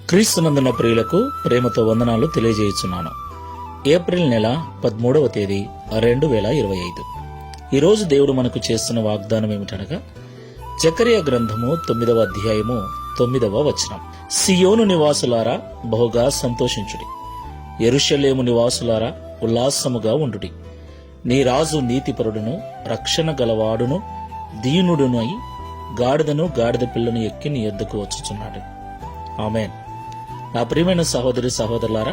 క్రీస్తునందున ప్రియులకు ప్రేమతో వందనాలు తెలియజేయుచున్నాను. ఏప్రిల్ నెల 13వ తేదీ 2025. ఈరోజు దేవుడు మనకు చేస్తున్న వాగ్దానం ఏమిటనగా జకర్యా గ్రంథము 9వ అధ్యాయము 9వ వచనం. సియోను నివాసులారా బహుగా సంతోషించుడి, యెరూషలేము నివాసులారా ఉల్లాసముగా ఉండుడి. నీ రాజు నీతిపరుడును రక్షణ గలవాడును దీనుడును అయి గాడిదను గాడిద పిల్లను ఎక్కి నీ యొద్దకు వచ్చుచున్నాడు. ఆమేన్. నా ప్రియమైన సహోదరి సహోదరులారా,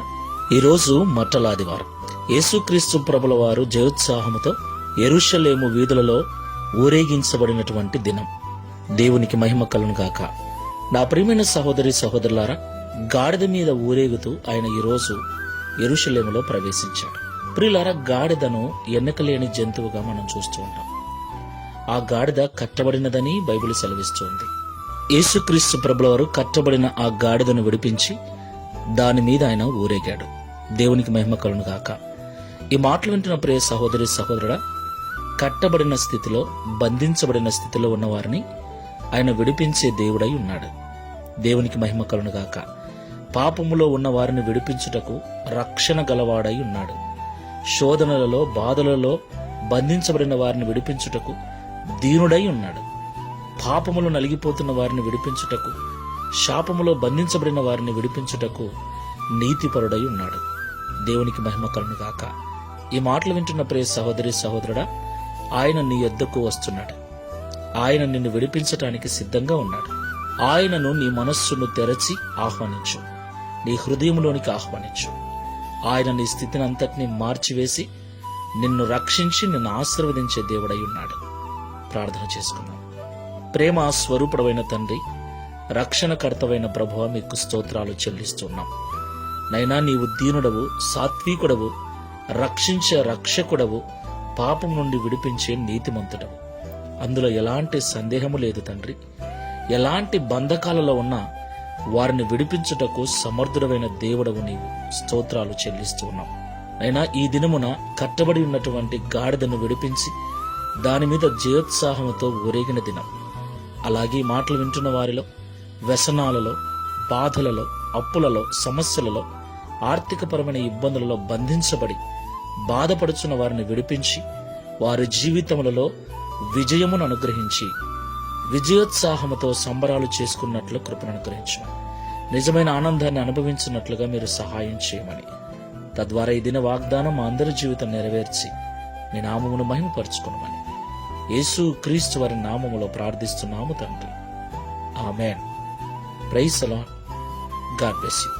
ఈరోజు మట్టలాదివారం. యేసుక్రీస్తు ప్రభుల వారు జయోత్సాహముతో యెరూషలేము వీధులలో ఊరేగించబడినటువంటి దినం. దేవునికి మహిమ కలుగును గాక. నా ప్రియమైన సహోదరి సహోదరులారా, గాడిద మీద ఊరేగుతూ ఆయన ఈరోజు యెరూషలేములో ప్రవేశించాడు. ప్రియులారా, గాడిదను ఎన్నికలేని జంతువుగా మనం చూస్తూ ఉంటాం. ఆ గాడిద కట్టబడినదని బైబిల్ సెలవిస్తోంది. యేసుక్రీస్తు ప్రభుల వారు కట్టబడిన ఆ గాడిదను విడిపించి దాని మీద ఆయన ఊరేగాడు. దేవునికి మహిమ కలుగును గాక. ఈ మాటలు వింటున్న ప్రియ సహోదరి సహోదరుడా, కట్టబడిన స్థితిలో బంధించబడిన స్థితిలో ఉన్న వారిని ఆయన విడిపించే దేవుడై ఉన్నాడు. దేవునికి మహిమ కలుగును గాక. పాపములో ఉన్న వారిని విడిపించుటకు రక్షణ గలవాడై ఉన్నాడు. శోధనలలో బాధలలో బంధించబడిన వారిని విడిపించుటకు దీనుడై ఉన్నాడు. పాపములు నలిగిపోతున్న వారిని విడిపించుటకు, శాపములో బంధించబడిన వారిని విడిపించుటకు నీతిపరుడై ఉన్నాడు. దేవునికి మహిమ కలుగును గాక. ఈ మాటలు వింటున్న ప్రియ సహోదరి సహోదరుడా, ఆయన నీ యొద్దకు వస్తున్నాడు. ఆయన నిన్ను విడిపించటానికి సిద్ధంగా ఉన్నాడు. ఆయనను నీ మనస్సును తెరచి ఆహ్వానించు, నీ హృదయంలోనికి ఆహ్వానించు. ఆయన నీ స్థితిని అంతటినీ మార్చివేసి నిన్ను రక్షించి నిన్ను ఆశీర్వదించే దేవుడై ఉన్నాడు. ప్రార్థన చేసుకుందాం. ప్రేమ స్వరూపుడవైన తండ్రి, రక్షణకర్తవైన ప్రభువా, మీకు స్తోత్రాలు చెల్లిస్తున్నాం. నైనా నీవు దీనుడవు, సాత్వికుడవు, రక్షించే రక్షకుడవు, పాపం నుండి విడిపించే నీతిమంతుడవు. అందులో ఎలాంటి సందేహము లేదు తండ్రి. ఎలాంటి బంధకాలలో ఉన్నా వారిని విడిపించుటకు సమర్థుడమైన దేవుడవు నీవు. స్తోత్రాలు చెల్లిస్తూ ఉన్నాం. అయినా ఈ దినమున కట్టబడి ఉన్నటువంటి గాడిదను విడిపించి దాని మీద జయోత్సాహముతో ఊరేగిన దినం. అలాగే మాటలు వింటున్న వారిలో వ్యసనాలలో, బాధలలో, అప్పులలో, సమస్యలలో, ఆర్థికపరమైన ఇబ్బందులలో బంధించబడి బాధపడుచున్న వారిని విడిపించి వారి జీవితములలో విజయమును అనుగ్రహించి విజయోత్సాహముతో సంబరాలు చేసుకున్నట్లు కృపను అనుగ్రహించు. నిజమైన ఆనందాన్ని అనుభవించినట్లుగా మీరు సహాయం చేయమని, తద్వారా ఈ దిన వాగ్దానం మా అందరి జీవితం నెరవేర్చి మీ నామమును మహిమపరచుకునమని యేసు క్రీస్తు వారి నామములో ప్రార్థిస్తున్నాము తండ్రి. ఆమేన్. Praise the Lord. God bless you.